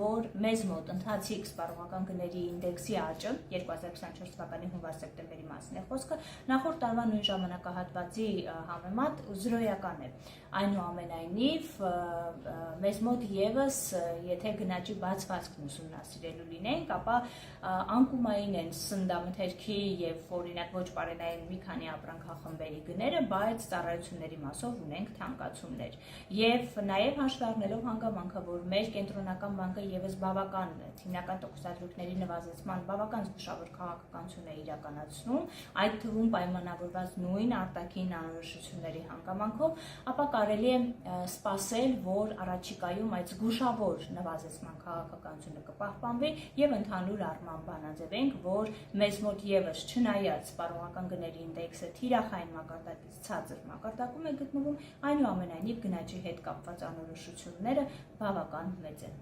որ մեզ մոտ ընթացիկ սպառողական գների ինդեքսի աճը 2024 թվականի հունվար-սեպտեմբերի մասին է խոսքը, նախորդ տարվա նույն ժամանակահատվածի համեմատ 0-ական է։ Այնուամենայնիվ, մեզ մոտ եւս, եթե գնաճի բացվածքն ուսումնասիրելու լինենք, ապա անկումային են սննդամթերքի եւ օրինակ ոչ պարենային մի քանի ապրանքախմբերի գները, բայց ծառայությունների մասով ունենք թանկացումներ։ Եվ նաեւ հաշվի առնելով հանգամանքը, որ մեր կենտրոնական բանկը եւս բավական հիմնական տոկոսադրույքների նվազեցման բավական զգուշավոր քաղաքականություն է իրականացնում, այդ թվում պայմանավորված նույն արտաքին անորոշությունների հանգամանքով, ապա կարելի է սպասել, որ առաջիկայում այդ զգուշավոր նվազեցման քաղաքականությունը կպահպանվի եւ ընդհանուր առմամբ բանաձևենք, որ մեզ մոտ եւս չնայած սպառողական գների ինդեքսը թիրախային մակարդակից ցածր մակարդակում է գտնվում, այնուամենայնիվ գնաճի հետ կապված անորոշությունները բավական մեծ են։